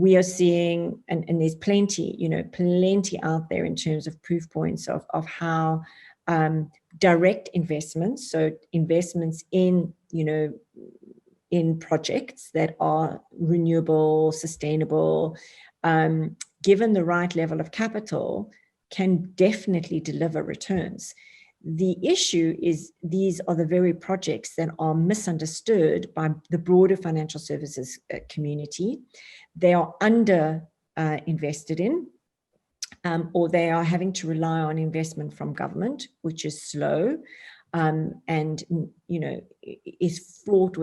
we are seeing, and there's plenty, plenty out there in terms of proof points of how direct investments, so investments in, in projects that are renewable, sustainable, given the right level of capital, can definitely deliver returns. The issue is these are the very projects that are misunderstood by the broader financial services community. They are under invested in, or they are having to rely on investment from government, which is slow, and is fraught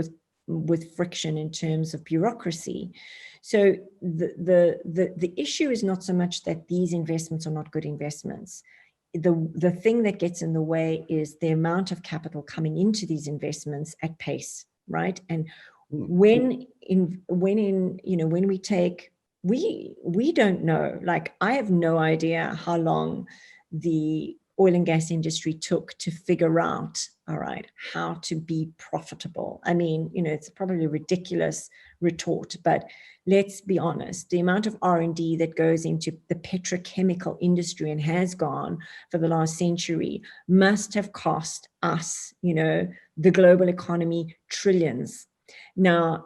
with friction in terms of bureaucracy. So the issue is not so much that these investments are not good investments. The thing that gets in the way is the amount of capital coming into these investments at pace, right? And when we take, we don't know, like I have no idea how long the oil and gas industry took to figure out, all right, how to be profitable. I mean, it's probably a ridiculous retort, but let's be honest, the amount of R&D that goes into the petrochemical industry and has gone for the last century must have cost us, the global economy, trillions. Now,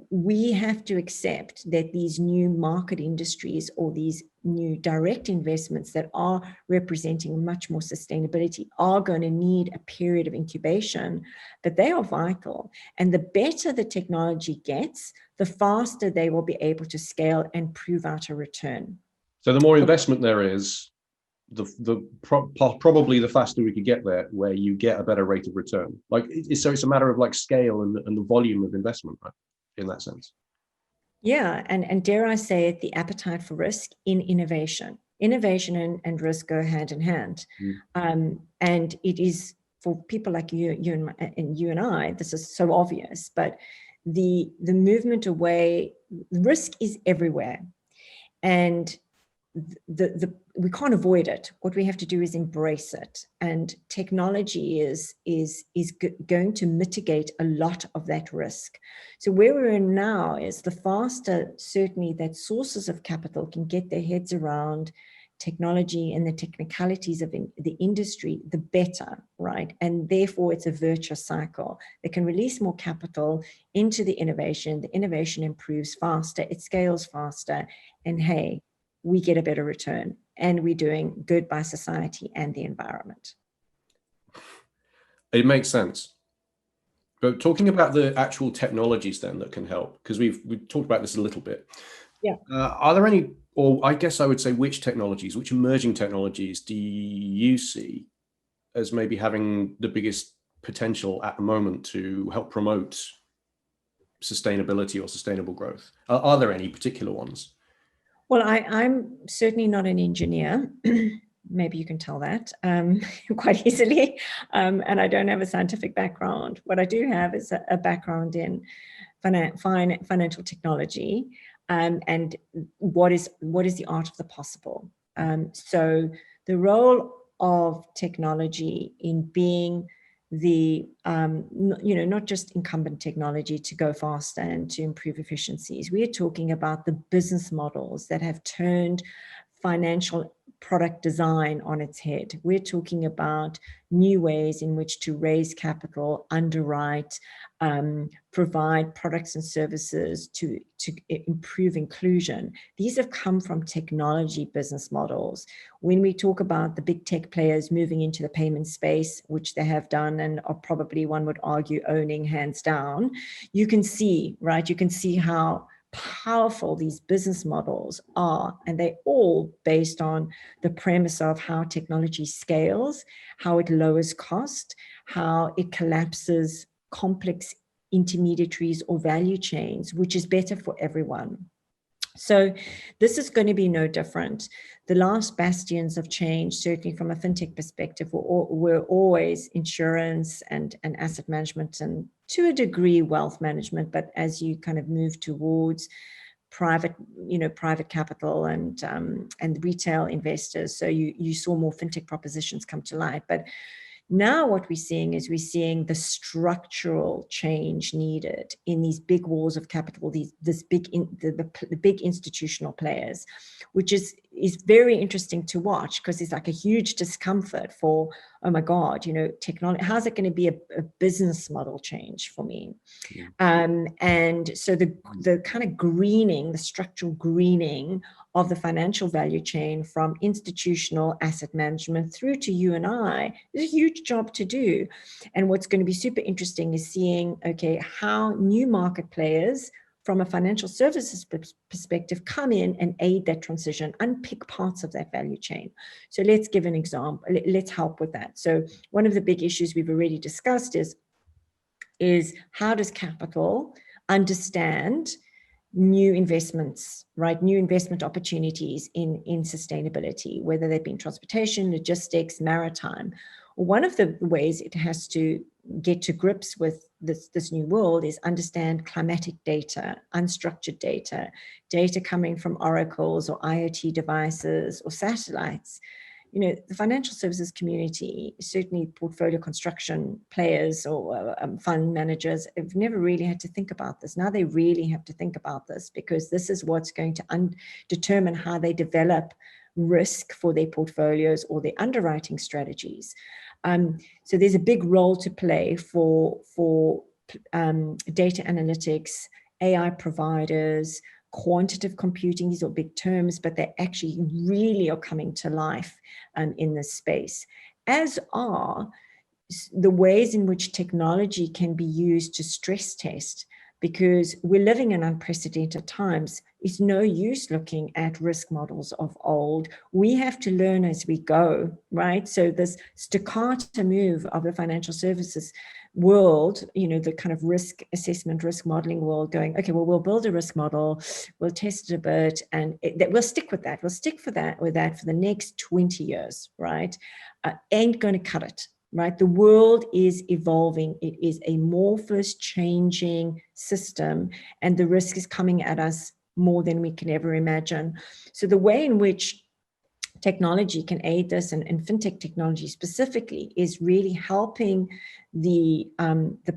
we have to accept that these new market industries or these new direct investments that are representing much more sustainability are going to need a period of incubation, but they are vital. And the better the technology gets, the faster they will be able to scale and prove out a return. So the more investment there is, probably the faster we could get there, where you get a better rate of return. So it's a matter of like scale and the volume of investment, right? In that sense. Yeah, and dare I say it, the appetite for risk in innovation. Innovation and risk go hand in hand. And it is, for people like you and I, this is so obvious, but the movement away, risk is everywhere. And we can't avoid it. What we have to do is embrace it, and technology is going to mitigate a lot of that risk. So where we're in now is the faster, certainly, that sources of capital can get their heads around technology and the technicalities of the industry, the better, right? And therefore, it's a virtuous cycle. They can release more capital into the innovation improves faster, it scales faster, and hey, we get a better return, and we're doing good by society and the environment. It makes sense. But talking about the actual technologies then that can help, because we've talked about this a little bit. Yeah. Are there any, or I guess I would say, which emerging technologies do you see as maybe having the biggest potential at the moment to help promote sustainability or sustainable growth? Are there any particular ones? Well, I'm certainly not an engineer. Maybe you can tell that quite easily. And I don't have a scientific background. What I do have is a background in financial technology, and what is the art of the possible. So the role of technology in being the, not just incumbent technology to go faster and to improve efficiencies. We are talking about the business models that have turned financial product design on its head. We're talking about new ways in which to raise capital, underwrite, provide products and services to improve inclusion. These have come from technology business models. When we talk about the big tech players moving into the payment space, which they have done and are probably, one would argue, owning hands down, you can see, right? You can see how powerful these business models are, and they're all based on the premise of how technology scales, how it lowers cost, how it collapses complex intermediaries or value chains, which is better for everyone. So this is going to be no different. The last bastions of change, certainly from a fintech perspective, were always insurance and asset management, and to a degree wealth management. But as you kind of move towards private capital and retail investors, so you saw more fintech propositions come to light. But Now what we're seeing the structural change needed in these big walls of capital, the big institutional players, which is very interesting to watch, because it's like a huge discomfort for, oh my God, technology, how's it going to be a business model change for me? And so the kind of greening, the structural greening of the financial value chain from institutional asset management through to you and I is a huge job to do. And what's going to be super interesting is seeing, okay, how new market players from a financial services perspective come in and aid that transition, unpick parts of that value chain. So let's give an example. Let's help with that. So one of the big issues we've already discussed is how does capital understand new investments, right? New investment opportunities in sustainability, whether they've been transportation, logistics, maritime. One of the ways it has to get to grips with this new world is understand climatic data, unstructured data, data coming from oracles or IoT devices or satellites. The financial services community, certainly portfolio construction players or fund managers, have never really had to think about this. Now they really have to think about this, because this is what's going to determine how they develop risk for their portfolios or their underwriting strategies. So there's a big role to play for data analytics, AI providers, quantitative computing. These are big terms, but they actually really are coming to life in this space, as are the ways in which technology can be used to stress test, because we're living in unprecedented times. It's no use looking at risk models of old. We have to learn as we go, right? So this staccato move of the financial services world, the kind of risk assessment, risk modeling world, going, okay, well, we'll build a risk model, we'll test it a bit, and we'll stick with that. We'll stick with that for the next 20 years, right? Ain't going to cut it. Right? The world is evolving. It is a amorphous, changing system, and the risk is coming at us more than we can ever imagine. So the way in which technology can aid this, and fintech technology specifically, is really helping the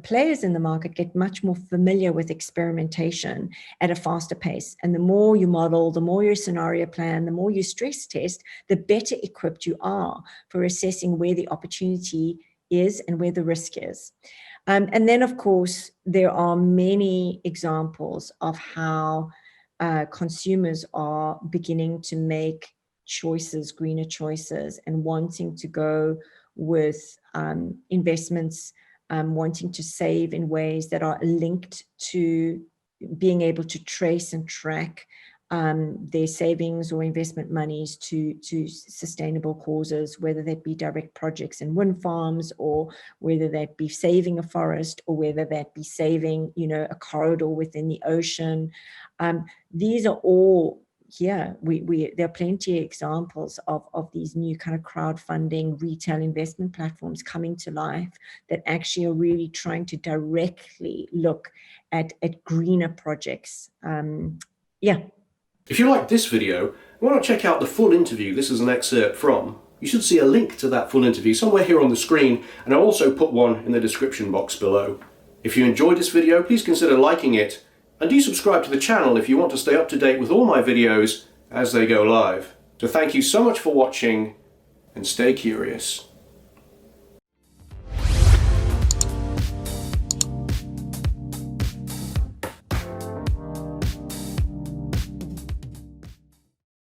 players in the market get much more familiar with experimentation at a faster pace. And the more you model, the more you scenario plan, the more you stress test, the better equipped you are for assessing where the opportunity is and where the risk is. And then, of course, there are many examples of how consumers are beginning to make choices, greener choices, and wanting to go with investments, wanting to save in ways that are linked to being able to trace and track their savings or investment monies to sustainable causes, whether that be direct projects in wind farms, or whether that be saving a forest, or whether that be saving, a corridor within the ocean. These are all, there are plenty of examples of these new kind of crowdfunding retail investment platforms coming to life that actually are really trying to directly look at greener projects. If you like this video, why not check out the full interview this is an excerpt from? You should see a link to that full interview somewhere here on the screen, and I'll also put one in the description box below. If you enjoyed this video, please consider liking it, and do subscribe to the channel if you want to stay up to date with all my videos as they go live. So thank you so much for watching, and stay curious.